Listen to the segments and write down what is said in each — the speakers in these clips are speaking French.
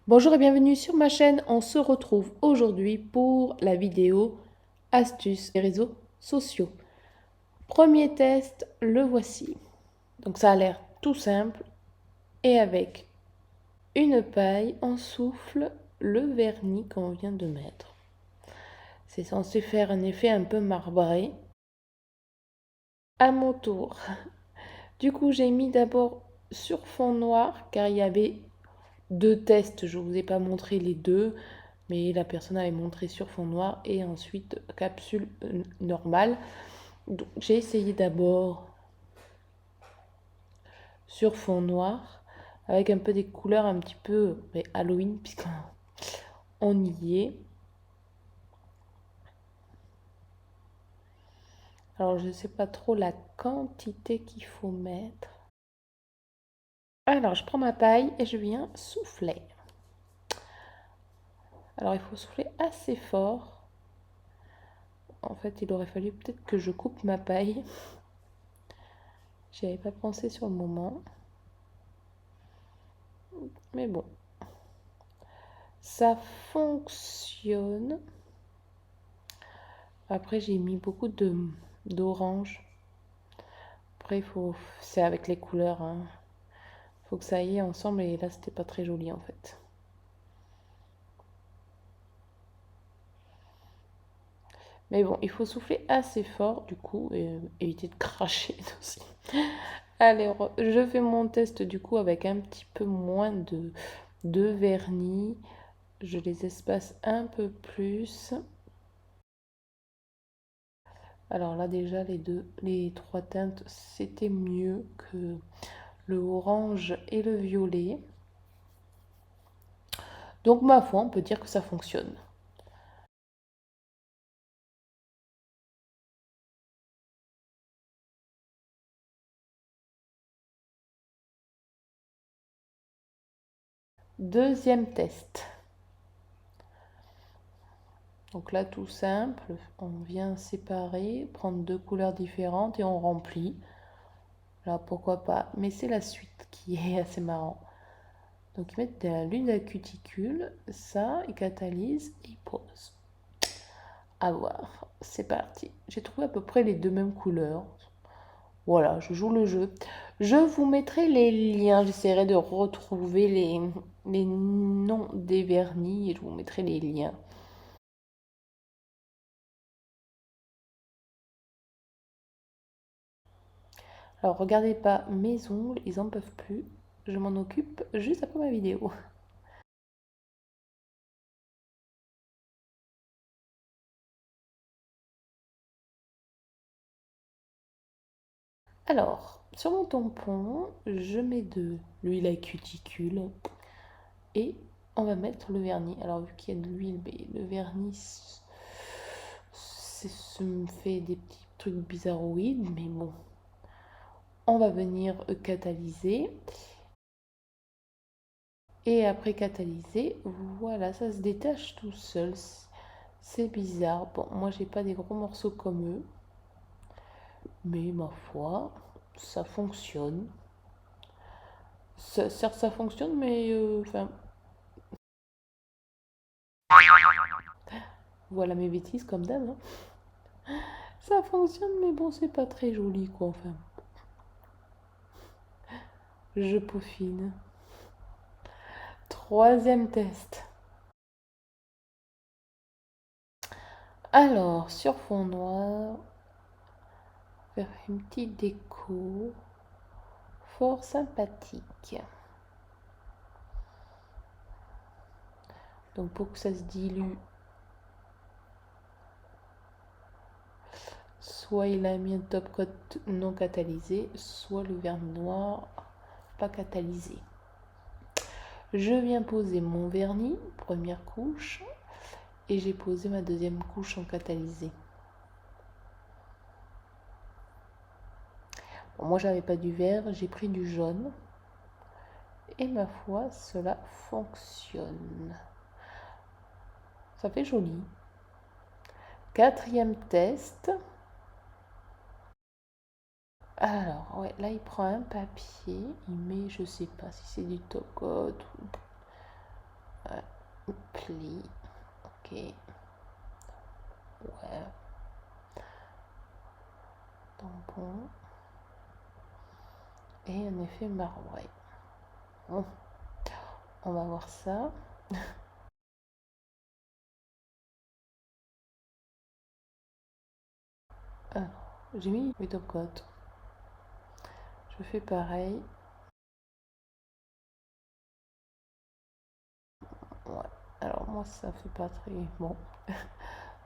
Bonjour et bienvenue sur ma chaîne. On se retrouve aujourd'hui pour la vidéo astuces des réseaux sociaux. Premier test, le voici. Donc ça a l'air tout simple et avec une paille, on souffle le vernis qu'on vient de mettre. C'est censé faire un effet un peu marbré. À mon tour. Du coup, j'ai mis d'abord sur fond noir car il y avait deux tests. Je ne vous ai pas montré les deux. Mais la personne avait montré sur fond noir et ensuite capsule normale. Donc j'ai essayé d'abord sur fond noir avec un peu des couleurs un petit peu Halloween puisqu'on y est. Alors je ne sais pas trop la quantité qu'il faut mettre. Alors je prends ma paille et je viens souffler. Alors il faut souffler assez fort. En fait il aurait fallu peut-être que je coupe ma paille. J'y avais pas pensé sur le moment. Mais bon. Ça fonctionne. Après, j'ai mis beaucoup d'orange. Après, c'est avec les couleurs, hein. Faut que ça aille ensemble et là, c'était pas très joli en fait. Mais bon, il faut souffler assez fort du coup et éviter de cracher aussi. Alors, je fais mon test du coup avec un petit peu moins de vernis. Je les espace un peu plus. Alors là déjà les trois teintes c'était mieux que le orange et le violet. Donc ma foi on peut dire que ça fonctionne. Deuxième test. Donc là tout simple, on vient séparer, prendre deux couleurs différentes et on remplit. Là pourquoi pas, mais c'est la suite qui est assez marrant. Donc ils mettent de l'huile à cuticule, ça, ils catalysent et ils posent. À voir, c'est parti. J'ai trouvé à peu près les deux mêmes couleurs. Voilà, je joue le jeu. Je vous mettrai les liens, j'essaierai de retrouver les noms des vernis et je vous mettrai les liens. Alors regardez pas mes ongles, ils en peuvent plus. Je m'en occupe juste après ma vidéo. Alors, sur mon tampon, je mets de l'huile à cuticule et on va mettre le vernis. Alors vu qu'il y a de l'huile, le vernis, ça me fait des petits trucs bizarroïdes, mais bon. On va venir catalyser. Et après catalyser, voilà, ça se détache tout seul. C'est bizarre. Bon, moi j'ai pas des gros morceaux comme eux. Mais ma foi, ça fonctionne. Certes, ça fonctionne, mais enfin, voilà mes bêtises comme d'hab, hein. Ça fonctionne, mais bon, c'est pas très joli, quoi. Enfin, je peaufine. Troisième test. Alors, sur fond noir, faire une petite déco fort sympathique. Donc, pour que ça se dilue, soit il a mis un top coat non catalysé, soit le vernis noir pas catalysé. Je viens poser mon vernis, première couche, et j'ai posé ma deuxième couche en catalysé. Bon, moi j'avais pas du vert, j'ai pris du jaune. Et ma foi, cela fonctionne. Ça fait joli. Quatrième test. Alors, ouais, là il prend un papier, il met, je sais pas si c'est du top coat ou Pli. Ok. Ouais. Tampon. Et un effet marbré. Bon. On va voir ça. Alors, j'ai mis mes top coats. Je fais pareil. Ouais. Alors moi ça fait pas très bon.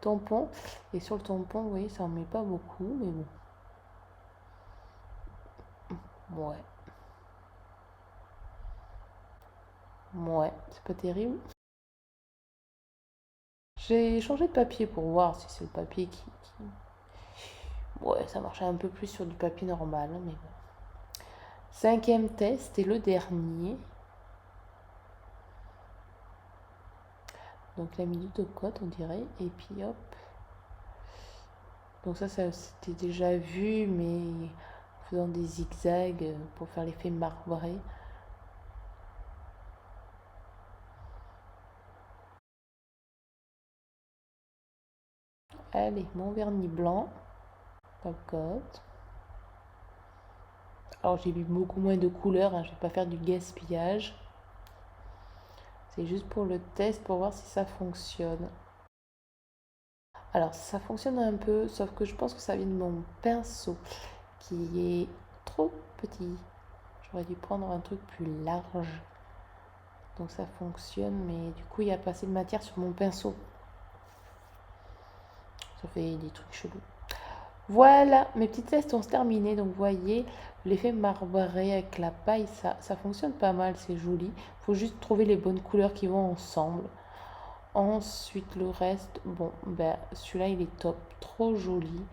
Tampon. Et sur le tampon, vous voyez, ça en met pas beaucoup, mais bon. Ouais. Ouais, c'est pas terrible. J'ai changé de papier pour voir si c'est le papier qui... Ouais, ça marchait un peu plus sur du papier normal, mais bon. Cinquième test et le dernier. Donc la minute de cote, on dirait. Et puis hop. Donc ça c'était déjà vu, mais en faisant des zigzags pour faire l'effet marbré. Allez, mon vernis blanc. Top coat. Alors j'ai mis beaucoup moins de couleurs, hein, je vais pas faire du gaspillage. C'est juste pour le test, pour voir si ça fonctionne. Alors ça fonctionne un peu, sauf que je pense que ça vient de mon pinceau qui est trop petit. J'aurais dû prendre un truc plus large. Donc ça fonctionne, mais du coup il y a pas assez de matière sur mon pinceau. Ça fait des trucs chelous. Voilà, mes petits tests ont terminé. Donc vous voyez, l'effet marbré avec la paille, ça fonctionne pas mal, c'est joli. Il faut juste trouver les bonnes couleurs qui vont ensemble. Ensuite, le reste, bon, ben celui-là il est top, trop joli.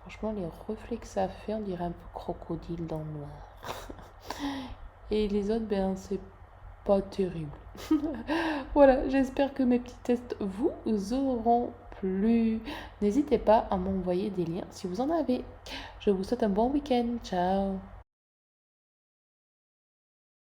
Franchement, les reflets que ça fait, on dirait un peu crocodile dans le noir. Et les autres, ben c'est pas terrible. Voilà, j'espère que mes petits tests vous auront plu. N'hésitez pas à m'envoyer des liens si vous en avez. Je vous souhaite un bon week-end. Ciao.